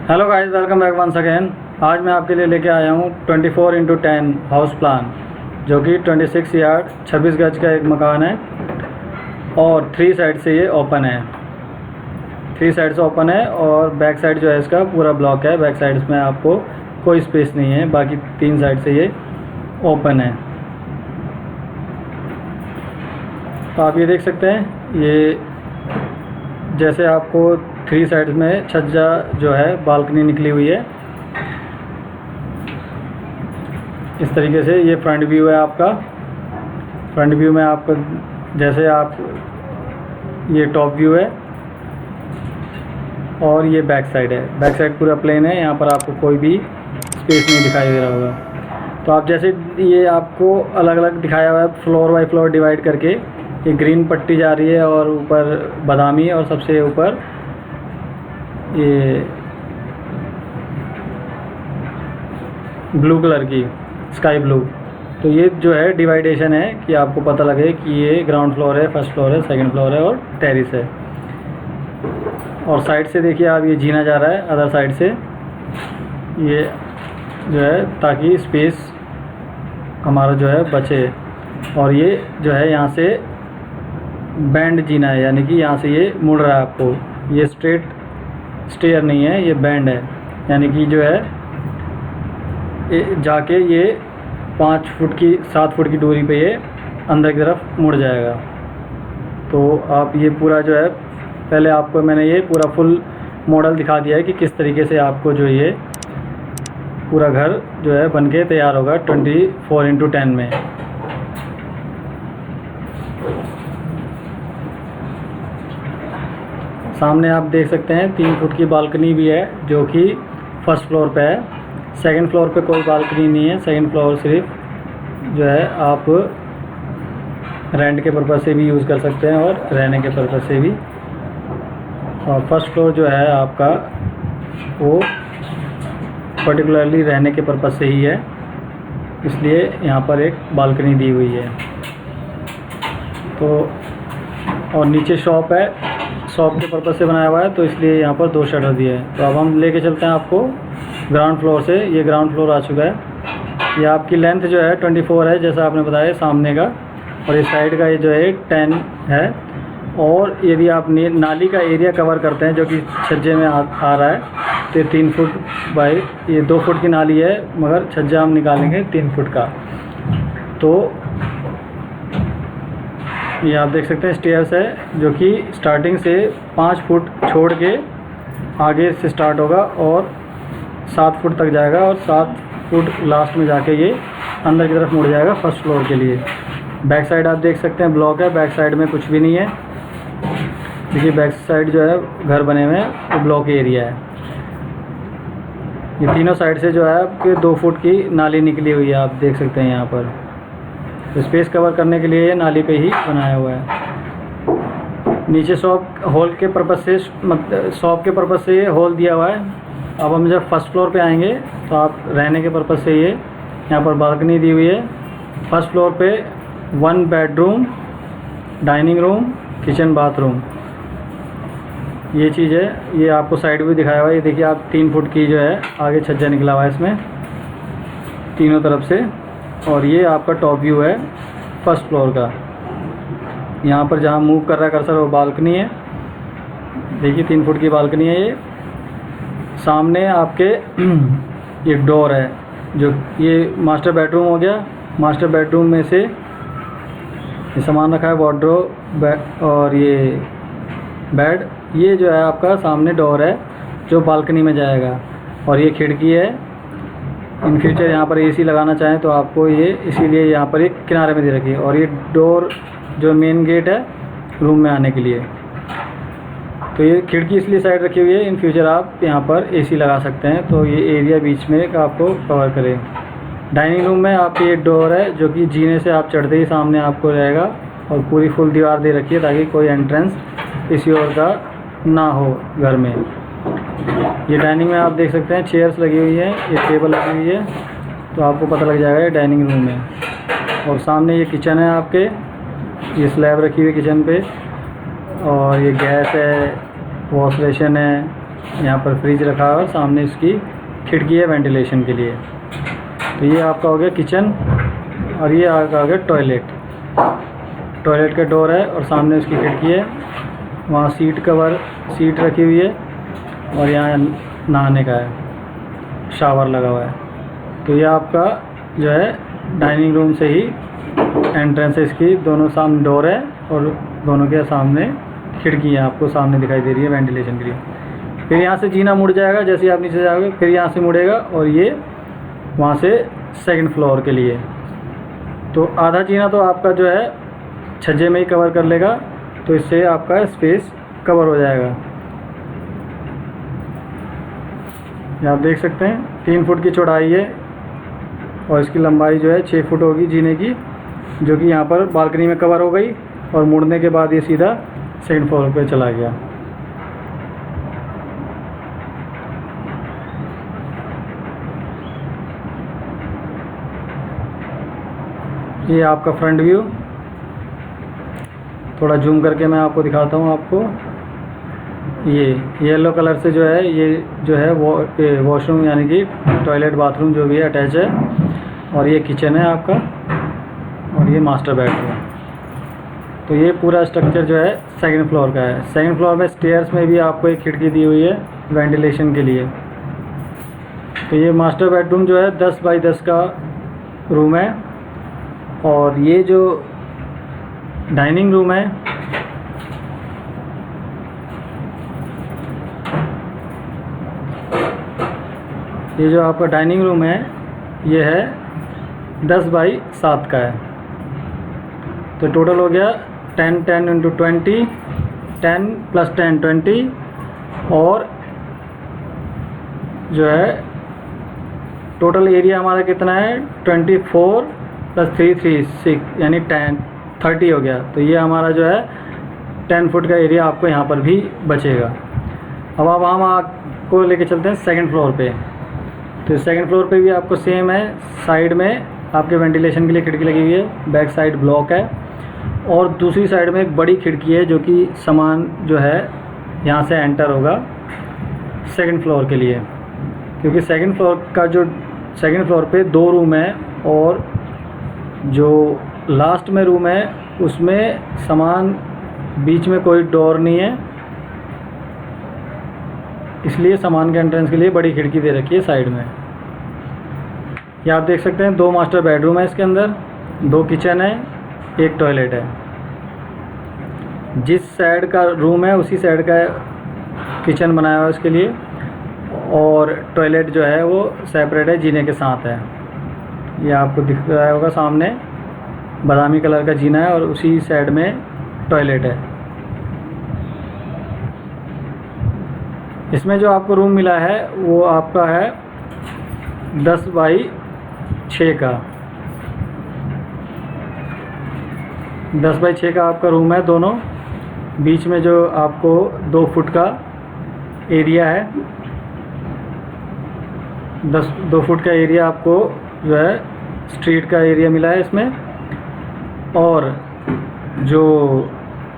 Hello guys, welcome back once again. आज मैं आपके लिए लेके आया हूँ 24x10 हाउस प्लान, जो कि 26 यार्ड 26 गज का एक मकान है और 3 साइड से ये ओपन है। 3 साइड से ओपन है और बैक साइड जो है इसका पूरा ब्लॉक है। बैक साइड में आपको कोई स्पेस नहीं है, बाकी 3 साइड से ये ओपन है। तो आप ये देख सकते हैं, ये जैसे आपको 3 साइड में छज्जा जो है बालकनी निकली हुई है, इस तरीके से ये फ्रंट व्यू है आपका। फ्रंट व्यू में आपको जैसे आप ये टॉप व्यू है और ये बैक साइड है। बैक साइड पूरा प्लेन है, यहाँ पर आपको कोई भी स्पेस नहीं दिखाई दे रहा होगा। तो आप जैसे ये आपको अलग अलग दिखाया हुआ है फ्लोर बाय फ्लोर डिवाइड करके, ये ग्रीन पट्टी जा रही है और ऊपर बादामी और सबसे ऊपर ये ब्लू कलर की स्काई ब्लू। तो ये जो है डिवाइडेशन है कि आपको पता लगे कि ये ग्राउंड फ्लोर है, फर्स्ट फ्लोर है, सेकंड फ्लोर है और टेरिस है। और साइड से देखिए आप, ये जीना जा रहा है अदर साइड से, ये जो है ताकि स्पेस हमारा जो है बचे। और ये जो है यहाँ से बैंड जीना है, यानी कि यहाँ से ये मुड़ रहा है आपको। ये स्ट्रेट स्टेयर नहीं है, ये बैंड है, यानी कि जो है जाके ये 5 फुट की 7 फुट की दूरी पे ये अंदर की तरफ मुड़ जाएगा। तो आप ये पूरा जो है, पहले आपको मैंने ये पूरा फुल मॉडल दिखा दिया है कि किस तरीके से आपको जो ये पूरा घर जो है बनके तैयार होगा 24x10 में। सामने आप देख सकते हैं 3 फुट की बालकनी भी है, जो कि फर्स्ट फ्लोर पे है। सेकंड फ्लोर पे कोई बालकनी नहीं है। सेकंड फ्लोर सिर्फ जो है आप रेंट के पर्पज़ से भी यूज़ कर सकते हैं और रहने के पर्पज़ से भी। और फर्स्ट फ्लोर जो है आपका वो पर्टिकुलरली रहने के पर्पज़ से ही है, इसलिए यहाँ पर एक बालकनी दी हुई है। तो और नीचे शॉप है, शॉप के पर्पज़ से बनाया हुआ है, तो इसलिए यहाँ पर 2 शटर दिए हैं। तो अब हम लेके चलते हैं आपको ग्राउंड फ्लोर से। ये ग्राउंड फ्लोर आ चुका है। ये आपकी लेंथ जो है 24 है, जैसा आपने बताया सामने का, और इस साइड का ये जो है 10 है। और यदि आप नाली का एरिया कवर करते हैं, जो कि छज्जे में आ रहा है, तो 3 फुट बाई ये 2 फुट की नाली है, मगर छज्जा हम निकालेंगे 3 फुट का। तो ये आप देख सकते हैं स्टेयर्स है, जो कि स्टार्टिंग से 5 फुट छोड़ के आगे से स्टार्ट होगा और 7 फुट तक जाएगा, और 7 फुट लास्ट में जाके ये अंदर की तरफ मुड़ जाएगा फर्स्ट फ्लोर के लिए। बैक साइड आप देख सकते हैं ब्लॉक है, बैक साइड में कुछ भी नहीं है। देखिए बैक साइड जो है घर बने हुए हैं, वो ब्लॉक एरिया है। ये तीनों साइड से जो है आपके 2 फुट की नाली निकली हुई है, आप देख सकते हैं यहाँ पर। तो स्पेस कवर करने के लिए ये नाली पे ही बनाया हुआ है। नीचे शॉप हॉल के पर्पज़ से, शॉप के पर्पज़ से ये हॉल दिया हुआ है। अब हम जब फर्स्ट फ्लोर पे आएंगे तो आप रहने के पर्पज़ से ये यहाँ पर बालकनी दी हुई है। फर्स्ट फ्लोर पे 1 bedroom, dining room, kitchen, bathroom, ये चीज़ है। ये आपको साइड भी दिखाया हुआ है। ये देखिए आप 3 फुट की जो है आगे छज्जा निकला हुआ है इसमें तीनों तरफ से। और ये आपका टॉप व्यू है फर्स्ट फ्लोर का। यहाँ पर जहाँ मूव कर रहा है कर्सर, वो बालकनी है। देखिए 3 फुट की बालकनी है ये। सामने आपके ये डोर है, जो ये मास्टर बेडरूम हो गया। मास्टर बेडरूम में से ये सामान रखा है, वार्डरोब और ये बेड। ये जो है आपका सामने डोर है जो बालकनी में जाएगा। और ये खिड़की है। इन फ्यूचर यहाँ पर एसी लगाना चाहें तो आपको ये इसीलिए यहाँ पर एक किनारे में दे रखी है। और ये डोर जो मेन गेट है रूम में आने के लिए, तो ये खिड़की इसलिए साइड रखी हुई है, इन फ्यूचर आप यहाँ पर एसी लगा सकते हैं, तो ये एरिया बीच में का आपको कवर करे। डाइनिंग रूम में आपकी ये डोर है, जो कि जीने से आप चढ़ते ही सामने आपको रहेगा, और पूरी फुल दीवार दे रखी है ताकि कोई एंट्रेंस किसी और का ना हो घर में। ये डाइनिंग में आप देख सकते हैं चेयर्स लगी हुई है, ये टेबल लगी हुई है, तो आपको पता लग जाएगा ये डाइनिंग रूम है। और सामने ये किचन है आपके, ये स्लैब रखी हुई है किचन पे, और ये गैस है, वॉश बेसिन है, यहाँ पर फ्रिज रखा है और सामने इसकी खिड़की है वेंटिलेशन के लिए। तो ये आपका हो गया किचन और ये आपका हो गया टॉयलेट। टॉयलेट का डोर है और सामने उसकी खिड़की है। वहाँ सीट रखी हुई है और यहाँ नहाने का है, शावर लगा हुआ है। तो ये आपका जो है डाइनिंग रूम से ही एंट्रेंस है इसकी, दोनों सामने डोर है और दोनों के सामने खिड़की है, आपको सामने दिखाई दे रही है वेंटिलेशन के लिए। फिर यहाँ से जीना मुड़ जाएगा, जैसे ही आप नीचे जाओगे फिर यहाँ से मुड़ेगा और ये वहाँ से सेकंड फ्लोर के लिए। तो आधा जीना तो आपका जो है छज्जे में ही कवर कर लेगा, तो इससे आपका स्पेस कवर हो जाएगा। ये आप देख सकते हैं 3 फुट की चौड़ाई है और इसकी लंबाई जो है 6 फुट होगी जीने की, जो कि यहाँ पर बालकनी में कवर हो गई और मुड़ने के बाद ये सीधा सेकंड फ्लोर पे चला गया। ये आपका फ्रंट व्यू, थोड़ा जूम करके मैं आपको दिखाता हूँ। आपको ये येलो कलर से जो है, ये जो है वो वॉशरूम यानी कि टॉयलेट बाथरूम जो भी है अटैच है, और ये किचन है आपका और ये मास्टर बेडरूम। तो ये पूरा स्ट्रक्चर जो है सेकंड फ्लोर का है। सेकंड फ्लोर में स्टेयर्स में भी आपको एक खिड़की दी हुई है वेंटिलेशन के लिए। तो ये मास्टर बेडरूम जो है 10 बाई 10 का रूम है और ये जो डाइनिंग रूम है ये जो आपका डाइनिंग रूम है ये है 10 बाई 7 का है। तो टोटल हो गया 10 10 इंटू 20, 10 प्लस 10 20, और जो है टोटल एरिया हमारा कितना है 24 प्लस 3 36 यानी 30 हो गया। तो ये हमारा जो है 10 फुट का एरिया आपको यहाँ पर भी बचेगा। अब आप हम आपको लेके चलते हैं सेकंड फ्लोर पे। तो सेकंड फ्लोर पे भी आपको सेम है, साइड में आपके वेंटिलेशन के लिए खिड़की लगी हुई है, बैक साइड ब्लॉक है और दूसरी साइड में एक बड़ी खिड़की है जो कि सामान जो है यहाँ से एंटर होगा सेकंड फ्लोर के लिए। क्योंकि सेकंड फ्लोर पे 2 रूम है और जो लास्ट में रूम है उसमें सामान, बीच में कोई डोर नहीं है, इसलिए सामान के एंट्रेंस के लिए बड़ी खिड़की दे रखी है साइड में। ये आप देख सकते हैं 2 मास्टर बेडरूम है इसके अंदर, 2 किचन है, 1 टॉयलेट है। जिस साइड का रूम है उसी साइड का किचन बनाया हुआ है उसके लिए, और टॉयलेट जो है वो सेपरेट है, जीने के साथ है। ये आपको दिख रहा होगा सामने बादामी कलर का जीना है और उसी साइड में टॉयलेट है। इसमें जो आपको रूम मिला है वो आपका है 10 बाई 6 का, 10 बाई 6 का आपका रूम है दोनों। बीच में जो आपको 2 फुट का एरिया है, 2 फुट का एरिया आपको जो है स्ट्रीट का एरिया मिला है इसमें। और जो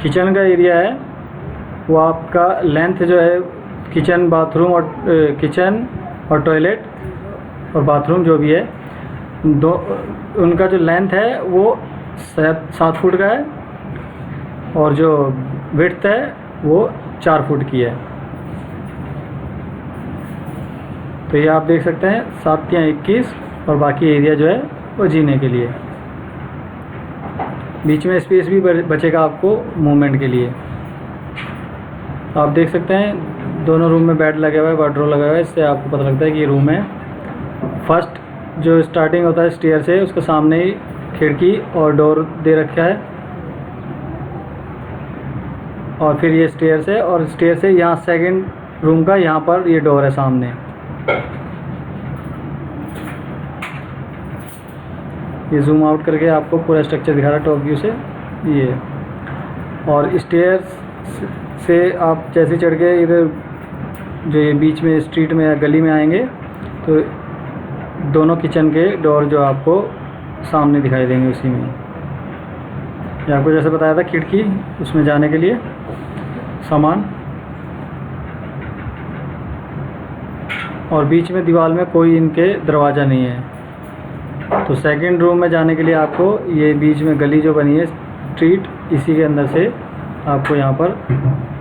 किचन का एरिया है वो आपका लेंथ जो है किचन और टॉयलेट और बाथरूम जो भी है उनका जो लेंथ है वो 7 फुट का है और जो विड्थ है वो 4 फुट की है। तो ये आप देख सकते हैं 7 या 21 और बाकी एरिया जो है वो जीने के लिए। बीच में स्पेस भी बचेगा आपको मूवमेंट के लिए। आप देख सकते हैं दोनों रूम में बेड लगा हुआ है, वार्डरोब लगा हुआ है, इससे आपको पता लगता है कि ये रूम है। फर्स्ट जो स्टार्टिंग होता है स्टेयर से, उसके सामने ही खिड़की और डोर दे रखा है, और फिर ये स्टेयर है और स्टेयर से यहाँ सेकंड रूम का यहाँ पर ये डोर है सामने। ये जूम आउट करके आपको पूरा स्ट्रक्चर दिखा रहा है टॉप व्यू से ये। और स्टेयर्स से आप जैसे चढ़ के इधर जो ये बीच में स्ट्रीट में या गली में आएंगे तो दोनों किचन के डोर जो आपको सामने दिखाई देंगे उसी में। ये आपको जैसे बताया था खिड़की, उसमें जाने के लिए सामान। और बीच में दीवार में कोई इनके दरवाज़ा नहीं है। तो सेकंड रूम में जाने के लिए आपको ये बीच में गली जो बनी है स्ट्रीट, इसी के अंदर से आपको यहाँ पर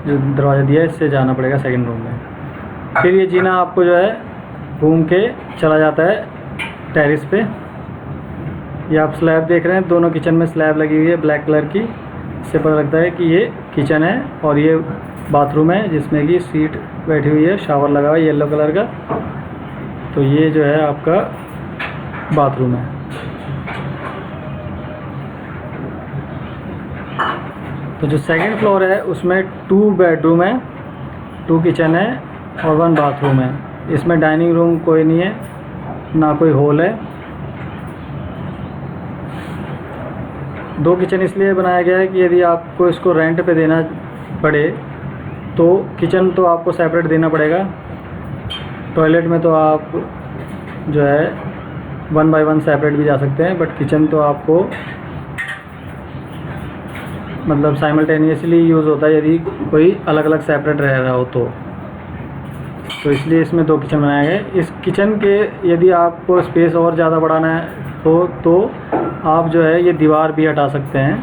जो दरवाज़ा दिया है इससे जाना पड़ेगा सेकंड रूम में। फिर ये जीना आपको जो है घूम के चला जाता है टेरेस पे। ये आप स्लैब देख रहे हैं, दोनों किचन में स्लैब लगी हुई है ब्लैक कलर की। इससे पता लगता है कि ये किचन है और ये बाथरूम है जिसमें कि सीट बैठी हुई है, शावर लगा हुआ है येलो कलर का। तो ये जो है आपका बाथरूम है। तो जो सेकंड फ्लोर है उसमें 2 बेडरूम है, 2 किचन है और 1 बाथरूम है। इसमें डाइनिंग रूम कोई नहीं है, ना कोई हॉल है। 2 किचन इसलिए बनाया गया है कि यदि आपको इसको रेंट पे देना पड़े तो किचन तो आपको सेपरेट देना पड़ेगा। टॉयलेट में तो आप जो है 1 बाय 1 सेपरेट भी जा सकते हैं, बट किचन तो आपको मतलब साइमल्टेनियसली यूज़ होता है यदि कोई अलग अलग सेपरेट रह रहा हो तो इसलिए इसमें 2 किचन बनाए गए। इस किचन के यदि आपको स्पेस और ज़्यादा बढ़ाना हो तो आप जो है ये दीवार भी हटा सकते हैं,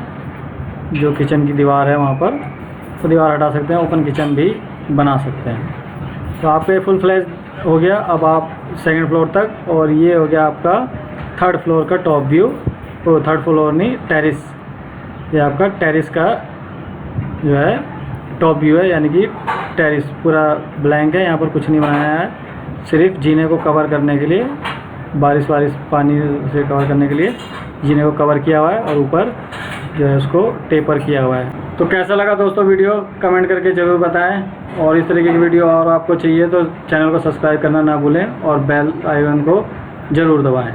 जो किचन की दीवार है वहाँ पर तो दीवार हटा सकते हैं, ओपन किचन भी बना सकते हैं। तो आपका फुल फ्लैश हो गया। अब आप सेकंड फ्लोर तक, और ये हो गया आपका थर्ड फ्लोर का टॉप व्यू। तो थर्ड फ्लोर नहीं, टेरेस, ये आपका टेरेस का जो है टॉप व्यू है, यानी कि टेरेस पूरा ब्लैंक है, यहाँ पर कुछ नहीं बनाया है, सिर्फ जीने को कवर करने के लिए, बारिश पानी से कवर करने के लिए जीने को कवर किया हुआ है और ऊपर जो है उसको टेपर किया हुआ है। तो कैसा लगा दोस्तों वीडियो, कमेंट करके ज़रूर बताएं। और इस तरीके की वीडियो और आपको चाहिए तो चैनल को सब्सक्राइब करना ना भूलें और बेल आइकन को ज़रूर दबाएं।